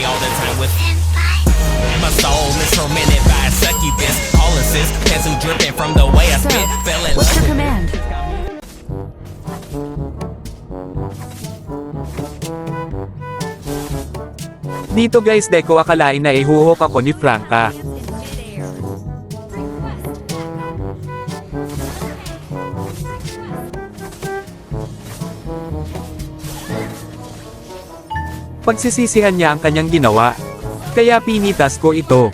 me all the time with my soul is tormented by a succubus. Hollises, pencil dripping from the way I Sir, spit. Fell in what's love. your command? Dito guys Deko akalain na ihuhok ako ni Franca. Pagsisisihan niya ang kanyang ginawa. Kaya pinitas ko ito.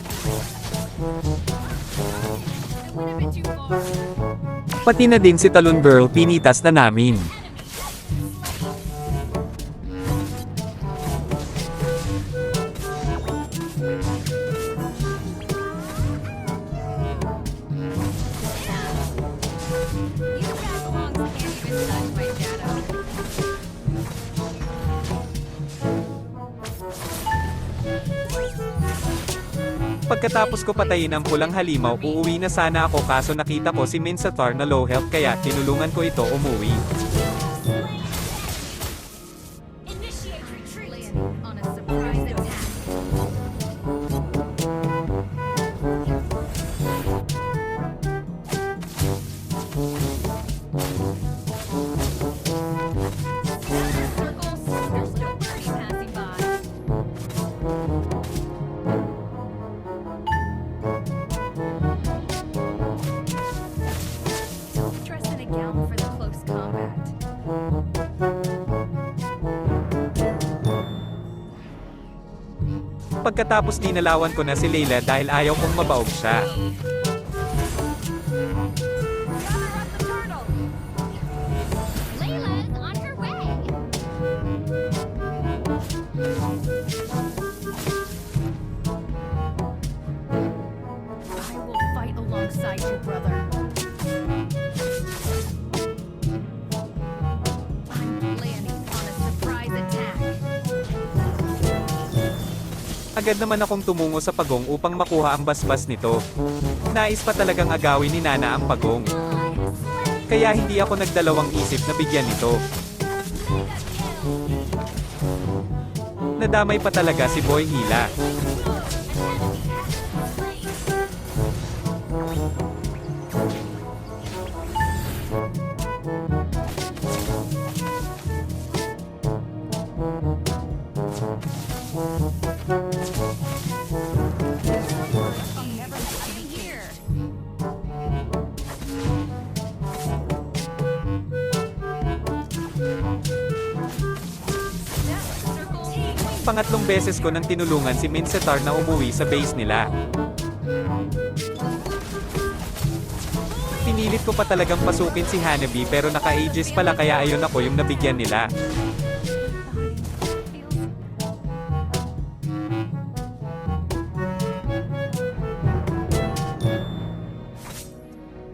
Pati na din si Talon Girl pinitas na namin. Pagkatapos ko patayin ang pulang halimaw, uuwi na sana ako kaso nakita ko si Minsatar na low health kaya tinulungan ko ito umuwi. Initiate retreat on a surprise attack. Circle, there's no party passing by. Don't dress in a gown for the close combat. Pagkatapos dinalawan ko na si Layla dahil ayaw kong mabaog siya. Gather up the turtle. Layla's on her way. I will fight alongside you, brother. I'm planning on a surprise attack. Agad naman akong tumungo sa pagong upang makuha ang basbas nito. Nais pa talagang agawin ni Nana ang pagong. Kaya hindi ako nagdalawang isip na bigyan nito. Nadamay pa talaga si Boy Hila. I'll never let you here. Pangatlong beses ko nang tinulungan si Minsatar na umuwi sa base nila. Pinilit ko pa talagang pasukin si Hanabi pero naka-aegis pala kaya ayun ako yung nabigyan nila.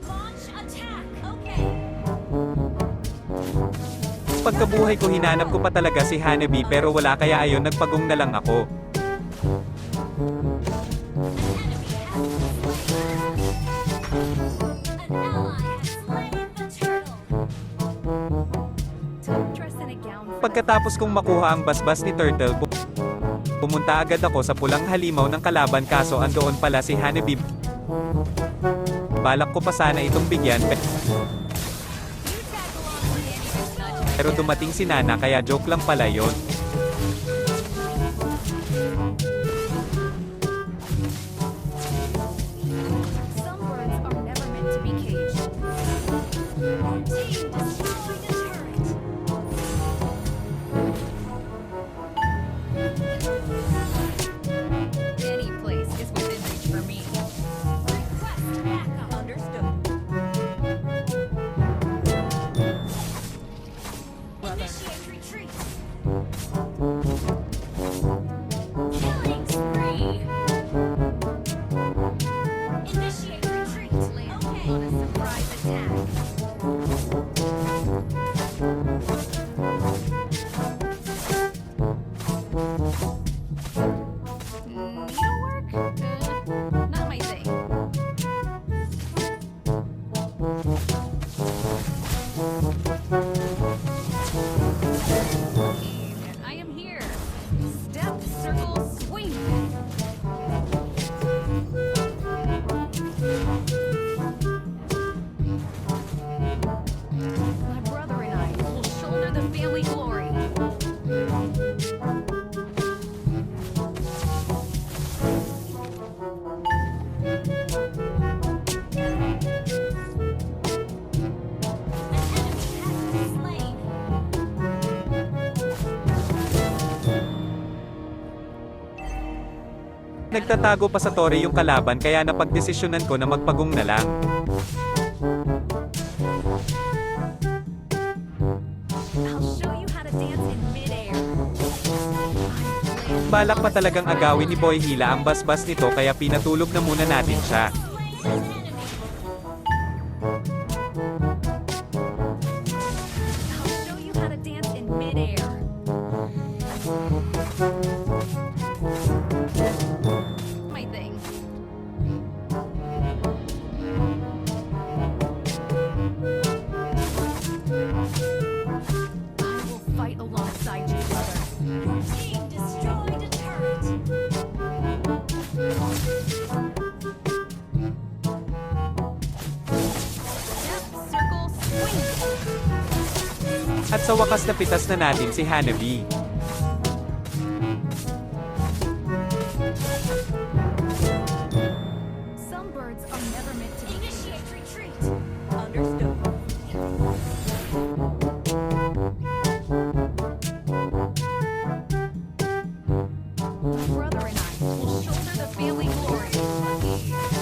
Launch attack. Okay. Pagkabuhay ko hinanap ko pa talaga si Hanabi pero wala kaya ayun nagpagong na lang ako. An ally has slain the turtle. Don't dress in a gown for Pagkatapos kong makuha ang basbas ni Turtle, pumunta agad ako sa pulang halimaw ng kalaban kaso andoon pala si Hanabi. Balak ko pa sana itong bigyan pero dumating si Nana kaya joke lang pala yon. Some birds are never meant to be caged. Team destroy the turret. Any place is within reach for me. Request backup. Understood. Initiate retreat. Nagtatago pa sa tore yung kalaban kaya napagdesisyonan ko na magpagong na lang. I'll show you how to dance in midair. Balak pa talagang agawin ni Boy Hila ang basbas nito kaya pinatulog na muna natin siya. I'll show you how to dance in midair. My thing. I will fight alongside you, brother. Your team destroyed a turret. Step, circle, swing. At sa wakas napitas na natin si Hanabi. Some birds are never meant to initiate retreat. Understood. My brother and I will shoulder the family glory.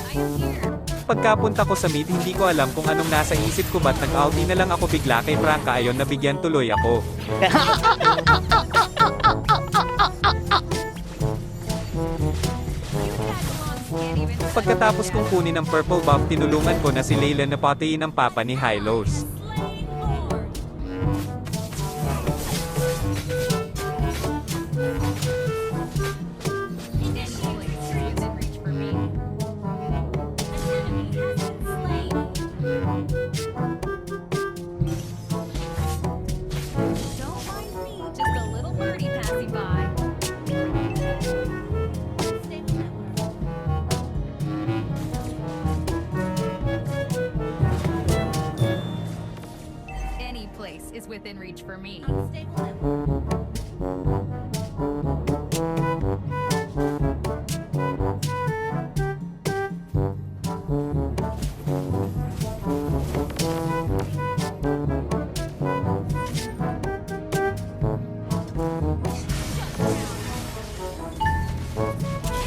I am here. Pagkapunta ko sa mid hindi ko alam kung anong nasa isip ko ba't nag-ulti na lang ako bigla kay Franca ayon na bigyan tuloy ako. You tag along, can't even touch Pagkatapos kong kunin ang purple buff tinulungan ko na si Layla na patayin ang papa ni Hylos. Slain Lord. Initiate retreat within reach for me. An enemy has been slain. Don't mind me, just a little birdie passing by. Stable network. Any place is within reach for me. Unstable network.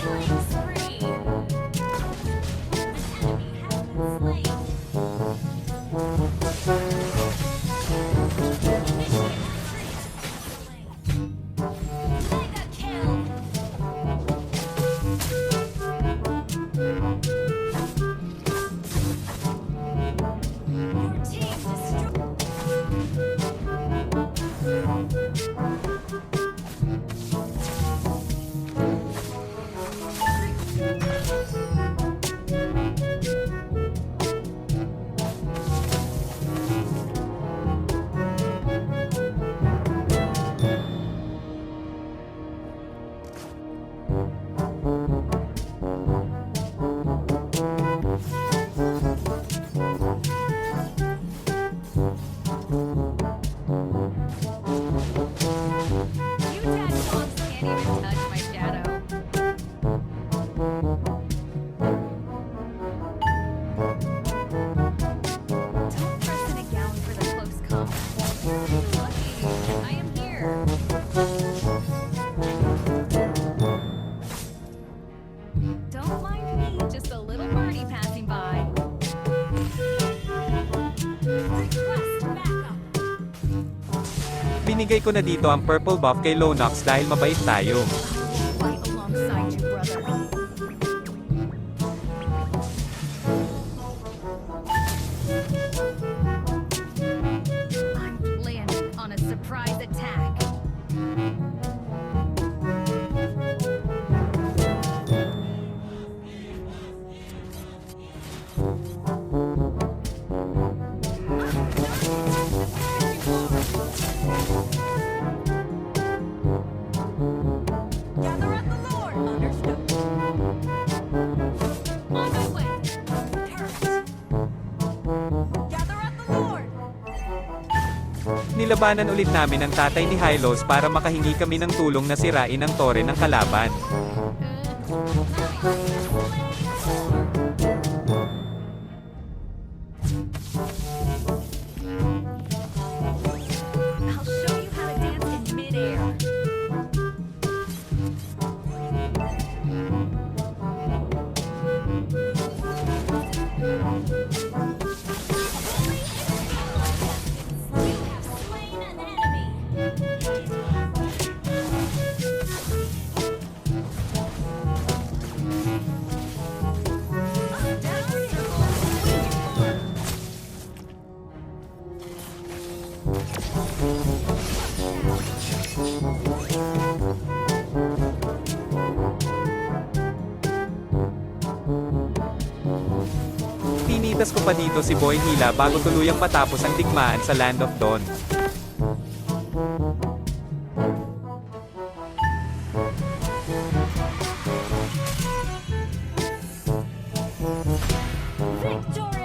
Killing spree. An enemy has been slain. Mega kill. Your team destroyed. You tadpoles can't even touch my shadow. Don't dress in a gown for the close combat. You're lucky. I am here. Don't mind me, just a little birdie passing by. Request backup. Binigay ko na dito ang purple buff kay Lonox dahil mabait tayo. Fight alongside you, brother. I'm landing on a surprise attack. Gather at the Lord. Understood. On my way. Turret. Gather at the Lord. Nilabanan ulit namin ang tatay ni Hylos para makahingi kami ng tulong na sirain ang tore ng kalaban. I'll show you how to dance in midair. Iniligtas ko pa dito si Boy Hila bago tuluyang matapos ang digmaan sa Land of Dawn. Victory!